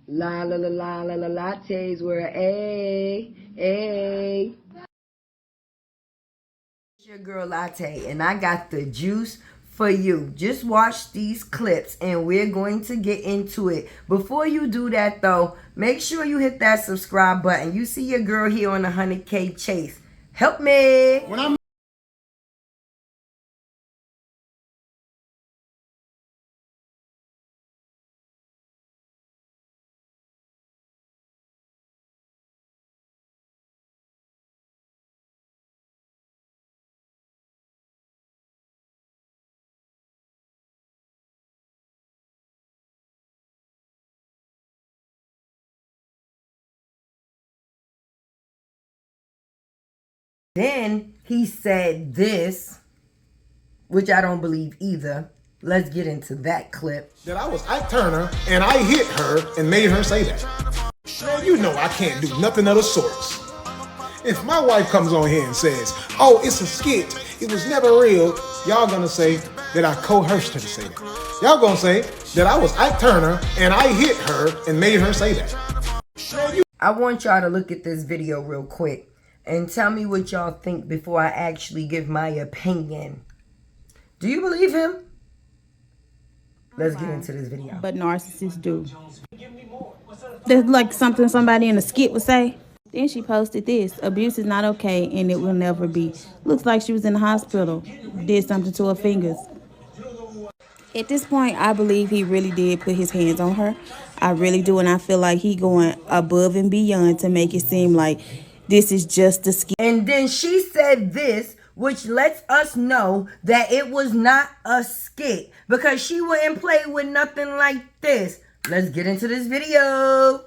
La la la la la la lattes were a. It's your girl Latte, and I got the juice for you. Just watch these clips, and we're going to get into it. Before you do that, though, make sure you hit that subscribe button. You see your girl here on the 100K chase. Help me. Then he said this, which I don't believe either. Let's get into that clip. That I was Ike Turner and I hit her and made her say that. Man, you know I can't do nothing of the sorts. If my wife comes on here and says, oh, it's a skit, it was never real, y'all gonna say that I coerced her to say that. Y'all gonna say that I was Ike Turner and I hit her and made her say that. Man, I want y'all to look at this video real quick and tell me what y'all think before I actually give my opinion. Do you believe him? Let's get into this video. But narcissists do. That's like something somebody in a skit would say. Then she posted this: abuse is not okay and it will never be. Looks like she was in the hospital, did something to her fingers. At this point, I believe he really did put his hands on her. I really do, and I feel like he going above and beyond to make it seem like this is just a skit. And then she said this, which lets us know that it was not a skit, because she wouldn't play with nothing like this. Let's get into this video.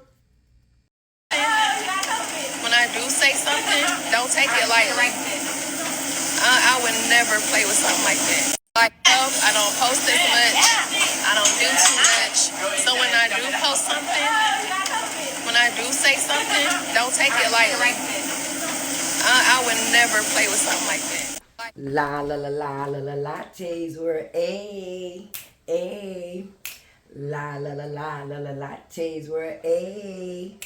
When I do say something, don't take it lightly. I would never play with something like that. Like, I don't post as much. I don't do too much. So when I do post something, when I do say something, don't take it lightly. I would never play with something like that. La la la la la la lattes were a. La la la la la la lattes were a.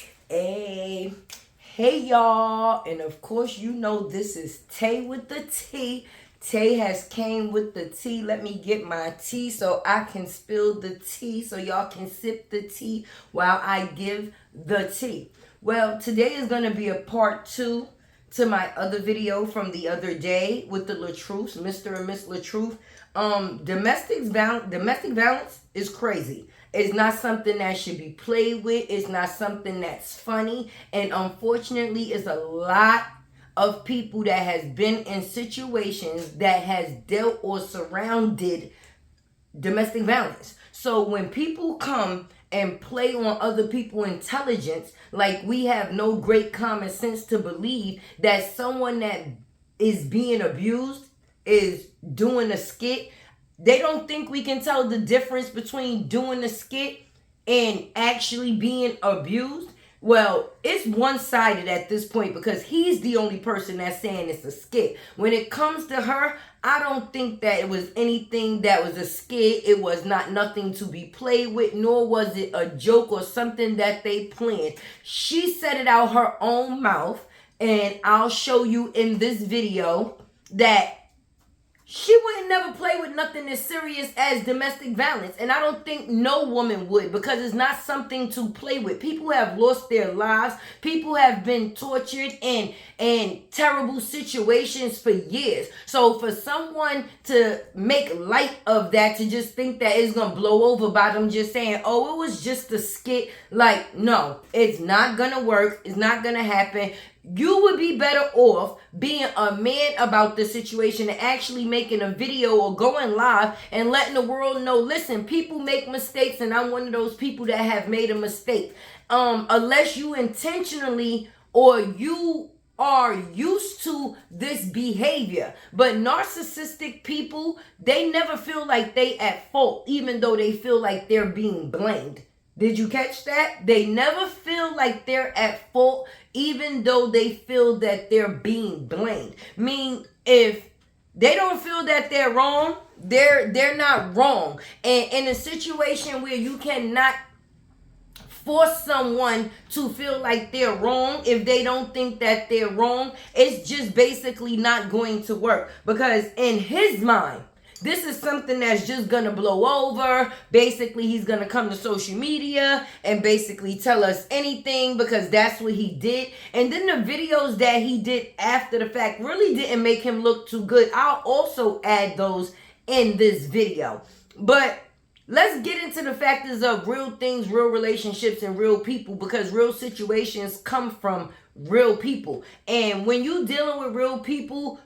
Hey y'all, and of course you know this is Tay with the T. Tay has came with the tea. Let me get my tea so I can spill the tea so y'all can sip the tea while I give the tea. Well, today is going to be a part 2 to my other video from the other day with the LaTruths, Mr. and Miss LaTruth. Domestic violence is crazy. It's not something that should be played with. It's not something that's funny. And unfortunately, it's a lot of people that has been in situations that has dealt or surrounded domestic violence. So when people come and play on other people's intelligence, like we have no great common sense to believe that someone that is being abused is doing a skit. They don't think we can tell the difference between doing a skit and actually being abused. Well, it's one-sided at this point because he's the only person that's saying it's a skit. When it comes to her, I don't think that it was anything that was a skit. It was nothing to be played with, nor was it a joke or something that they planned. She said it out her own mouth, and I'll show you in this video that she wouldn't never play with nothing as serious as domestic violence. And I don't think no woman would, because it's not something to play with. People have lost their lives. People have been tortured in terrible situations for years. So for someone to make light of that, to just think that it's going to blow over by them just saying, oh, it was just a skit. Like, no, it's not going to work. It's not going to happen. You would be better off being a man about the situation and actually making a video or going live and letting the world know, listen, people make mistakes, and I'm one of those people that have made a mistake. Unless you intentionally or you are used to this behavior. But narcissistic people, they never feel like they at fault, even though they feel like they're being blamed. Did you catch that? They never feel like they're at fault, even though they feel that they're being blamed. If they don't feel that they're wrong, they're not wrong. And in a situation where you cannot force someone to feel like they're wrong if they don't think that they're wrong. It's just basically not going to work, because in his mind, this is something that's just gonna blow over. Basically, he's gonna come to social media and basically tell us anything, because that's what he did. And then the videos that he did after the fact really didn't make him look too good. I'll also add those in this video. But let's get into the factors of real things, real relationships, and real people, because real situations come from real people. And when you dealing with real people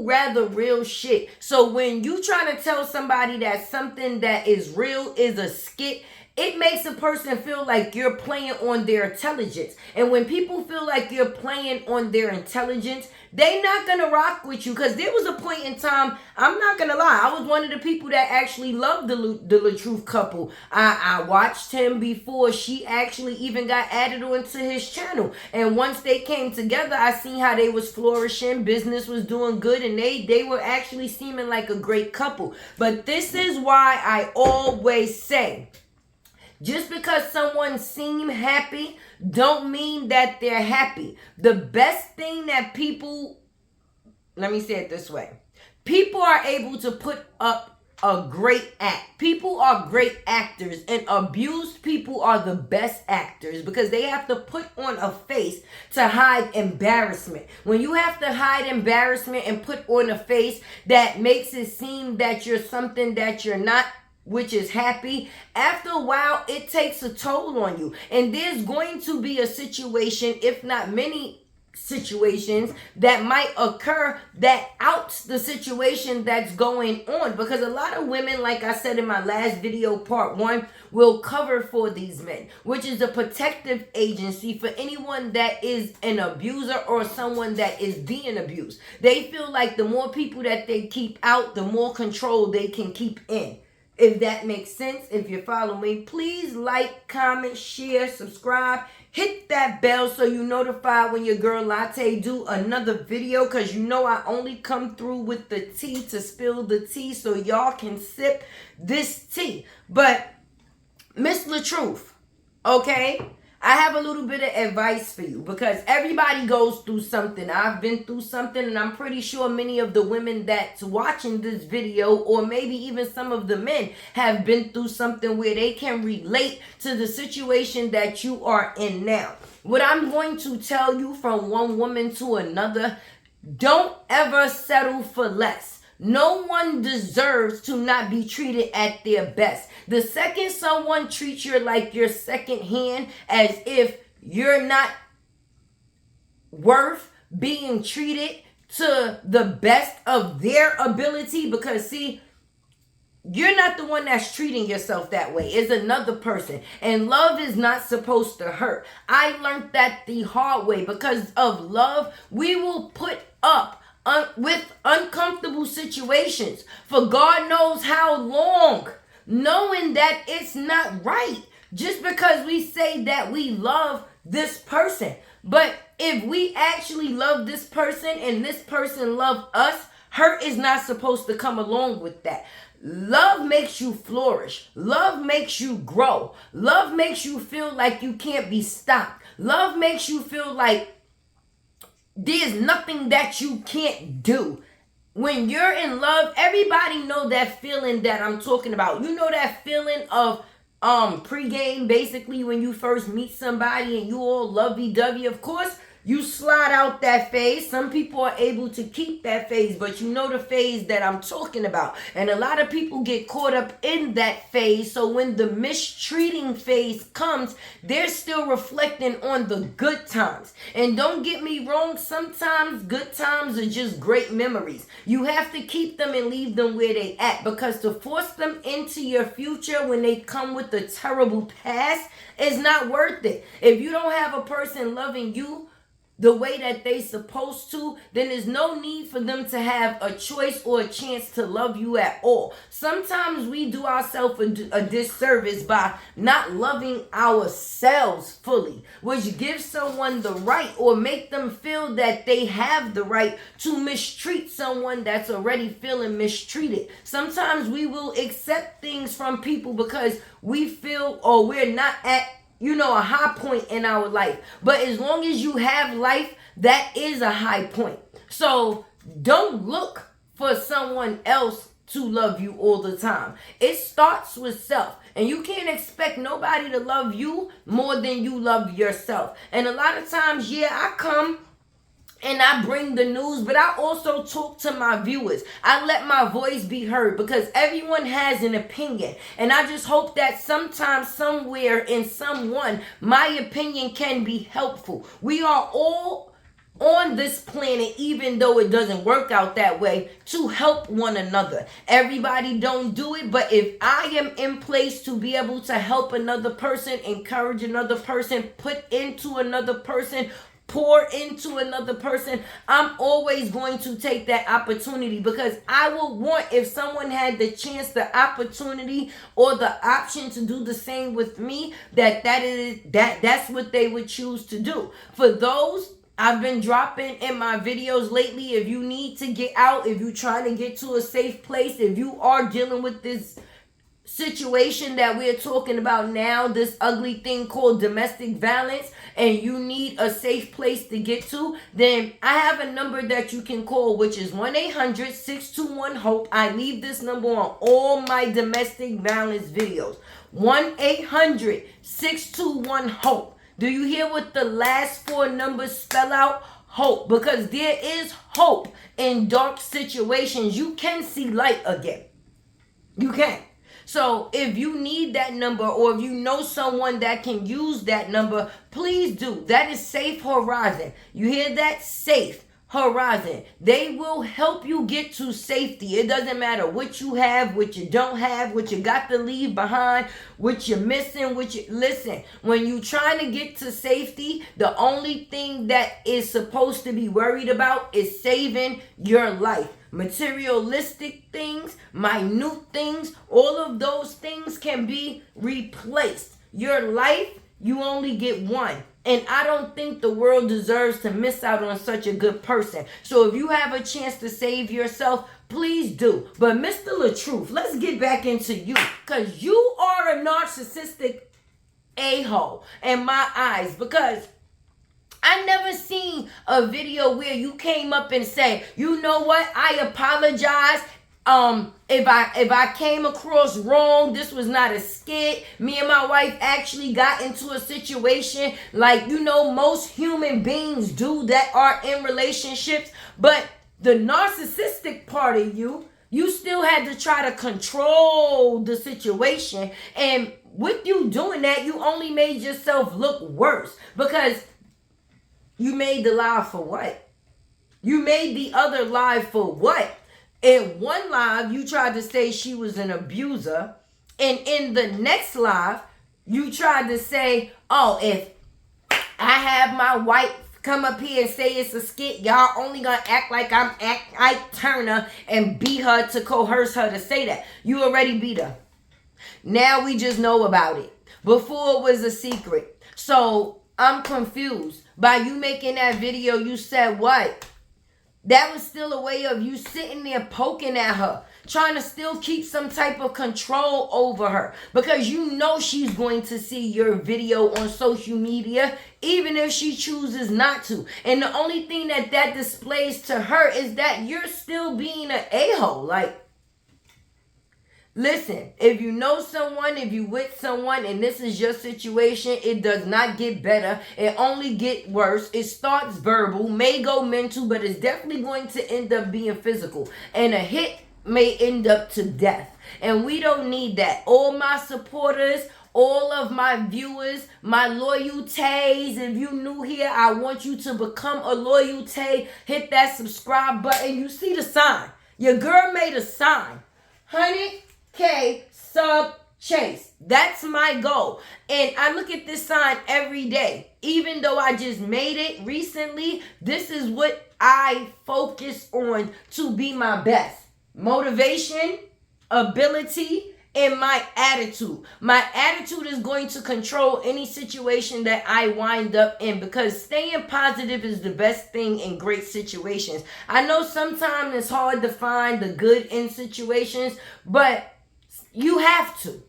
rather real shit. So when you trying to tell somebody that something that is real is a skit, it makes a person feel like you're playing on their intelligence. And when people feel like you're playing on their intelligence, they not gonna rock with you. Because there was a point in time, I'm not gonna lie, I was one of the people that actually loved the LaTruth couple. I watched him before she actually even got added onto his channel. And once they came together, I seen how they was flourishing, business was doing good, and they were actually seeming like a great couple. But this is why I always say, just because someone seem happy don't mean that they're happy. The best thing that people, let me say it this way. People are able to put up a great act. People are great actors, and abused people are the best actors, because they have to put on a face to hide embarrassment. When you have to hide embarrassment and put on a face that makes it seem that you're something that you're not, which is happy, after a while it takes a toll on you. And there's going to be a situation, if not many situations, that might occur that outs the situation that's going on. Because a lot of women, like I said in my last video, part 1, will cover for these men, which is a protective agency for anyone that is an abuser or someone that is being abused. They feel like the more people that they keep out, the more control they can keep in. If that makes sense. If you follow me, please like, comment, share, subscribe. Hit that bell so you notified when your girl Latte do another video, because you know I only come through with the tea to spill the tea so y'all can sip this tea. But Miss LaTruth, okay? I have a little bit of advice for you, because everybody goes through something. I've been through something, and I'm pretty sure many of the women that's watching this video, or maybe even some of the men, have been through something where they can relate to the situation that you are in now. What I'm going to tell you from one woman to another, don't ever settle for less. No one deserves to not be treated at their best. The second someone treats you like your second hand, as if you're not worth being treated to the best of their ability, because see, you're not the one that's treating yourself that way. It's another person. And love is not supposed to hurt. I learned that the hard way. Because of love, we will put up with uncomfortable situations for God knows how long, knowing that it's not right, just because we say that we love this person. But if we actually love this person and this person love us, hurt is not supposed to come along with that. Love makes you flourish. Love makes you grow. Love makes you feel like you can't be stopped. Love makes you feel like there's nothing that you can't do. When you're in love, everybody know that feeling that I'm talking about. You know that feeling of pregame, basically when you first meet somebody and you all lovey-dovey. Of course, you slide out that phase. Some people are able to keep that phase, but you know the phase that I'm talking about. And a lot of people get caught up in that phase. So when the mistreating phase comes, they're still reflecting on the good times. And don't get me wrong, sometimes good times are just great memories. You have to keep them and leave them where they at, because to force them into your future when they come with a terrible past is not worth it. If you don't have a person loving you the way that they supposed to, then there's no need for them to have a choice or a chance to love you at all. Sometimes we do ourselves a disservice by not loving ourselves fully, which gives someone the right or make them feel that they have the right to mistreat someone that's already feeling mistreated. Sometimes we will accept things from people because we feel or we're not at a high point in our life. But as long as you have life, that is a high point. So don't look for someone else to love you all the time. It starts with self. And you can't expect nobody to love you more than you love yourself. And a lot of times, I come and I bring the news, but I also talk to my viewers. I let my voice be heard because everyone has an opinion. And I just hope that sometime, somewhere, in someone, my opinion can be helpful. We are all on this planet, even though it doesn't work out that way, to help one another. Everybody don't do it, but if I am in place to be able to help another person, encourage another person, put into another person, pour into another person, I'm always going to take that opportunity, because I will want, if someone had the chance, the opportunity, or the option to do the same with me, that's what they would choose to do. For those, I've been dropping in my videos lately, if you need to get out, if you're trying to get to a safe place, if you are dealing with this situation that we're talking about now, this ugly thing called domestic violence, and you need a safe place to get to, then I have a number that you can call, which is 1-800-621-HOPE. I leave this number on all my domestic violence videos. 1-800-621-HOPE. Do you hear what the last 4 numbers spell out? Hope. Because there is hope in dark situations. You can see light again. You can. So if you need that number, or if you know someone that can use that number, please do. That is Safe Horizon. You hear that? Safe Horizon. They will help you get to safety. It doesn't matter what you have, what you don't have, what you got to leave behind, what you're missing, listen, when you trying to get to safety, the only thing that is supposed to be worried about is saving your life. Materialistic things, minute things, all of those things can be replaced. Your life, you only get one. And I don't think the world deserves to miss out on such a good person. So if you have a chance to save yourself, please do. But Mr. LaTruth, let's get back into you. Because you are a narcissistic a-hole in my eyes. Because I never seen a video where you came up and say, you know what, I apologize. If I came across wrong, this was not a skit. Me and my wife actually got into a situation like, most human beings do that are in relationships. But the narcissistic part of you still had to try to control the situation. And with you doing that, you only made yourself look worse, because you made the live for what? You made the other live for what? In one live, you tried to say she was an abuser. And in the next live, you tried to say, oh, if I have my wife come up here and say it's a skit, y'all only gonna act like I'm Ike Turner and beat her to coerce her to say that. You already beat her. Now we just know about it. Before it was a secret. So I'm confused. By you making that video, you said what? That was still a way of you sitting there poking at her, trying to still keep some type of control over her, because you know she's going to see your video on social media, even if she chooses not to. And the only thing that displays to her is that you're still being an a-hole. Like, listen, if you know someone, if you with someone, and this is your situation, it does not get better. It only get worse. It starts verbal, may go mental, but it's definitely going to end up being physical. And a hit may end up to death. And we don't need that. All my supporters, all of my viewers, my loyalties, if you new here, I want you to become a loyalty. Hit that subscribe button. You see the sign. Your girl made a sign. 100K sub chase. That's my goal. And I look at this sign every day. Even though I just made it recently, this is what I focus on to be my best. Motivation, ability, and my attitude. My attitude is going to control any situation that I wind up in, because staying positive is the best thing in great situations. I know sometimes it's hard to find the good in situations, but you have to.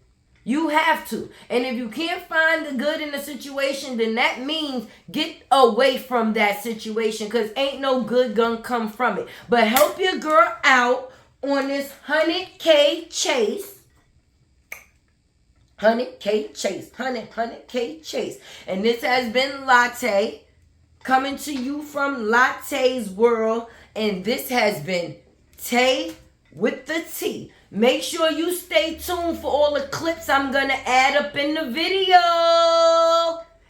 You have to. And if you can't find the good in the situation, then that means get away from that situation, because ain't no good gonna come from it. But help your girl out on this 100K chase. 100K chase. 100K chase. And this has been Latte, coming to you from Latte's World. And this has been Tay with the T. Make sure you stay tuned for all the clips I'm going to add up in the video.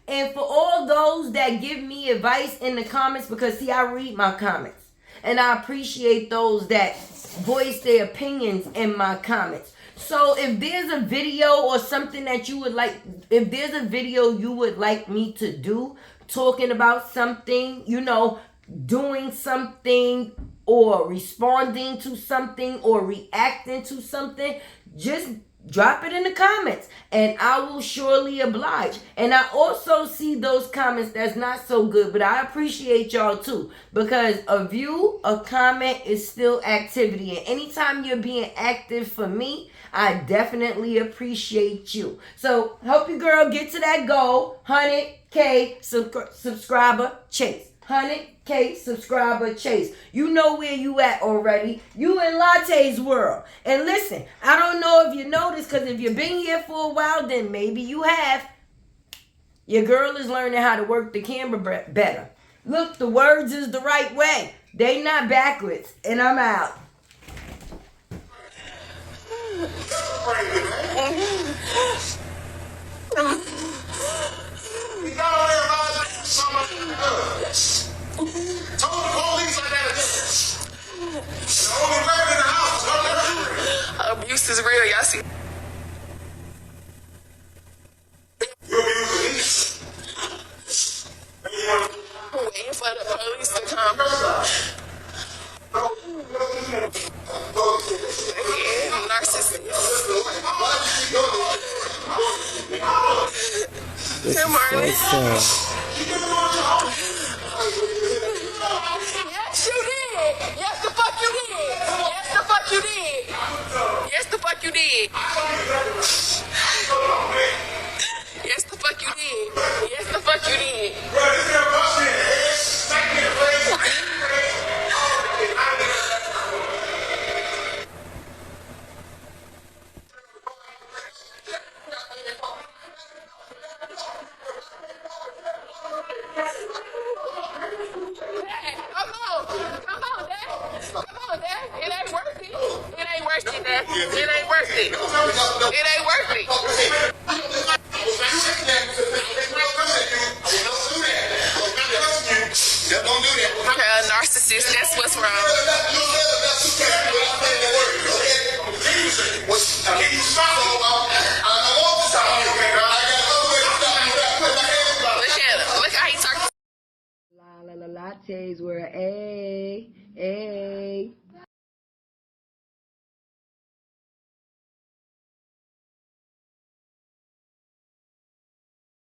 And for all those that give me advice in the comments, because see, I read my comments. And I appreciate those that voice their opinions in my comments. So if there's a video or something that you would like, if there's a video you would like me to do, talking about something, you know, doing something, or responding to something, or reacting to something, just drop it in the comments and I will surely oblige. And I also see those comments that's not so good, but I appreciate y'all too, because a view, a comment is still activity. And anytime you're being active for me, I definitely appreciate you. So help your girl get to that goal. 100K subscriber chase. 100K subscriber chase. You know where you at already. You in Latte's World. And listen, I don't know if you noticed, because if you've been here for a while, then maybe you have. Your girl is learning how to work the camera better. Look, the words is the right way. They not backwards. And I'm out. Told the police I gotta do it. The only weapon in the house is abuse is real, y'all see. You abuse me? Waiting for the police to come. Yeah, narcissistic. Good morning. Yes, you did. Yes, the fuck you did. Yes, the fuck you did. Yes, the fuck you did. Yes, the fuck you did. Yes, the fuck you did. Narcissist, that's what's wrong. Look how he talks. Latte's World. Hey, hey.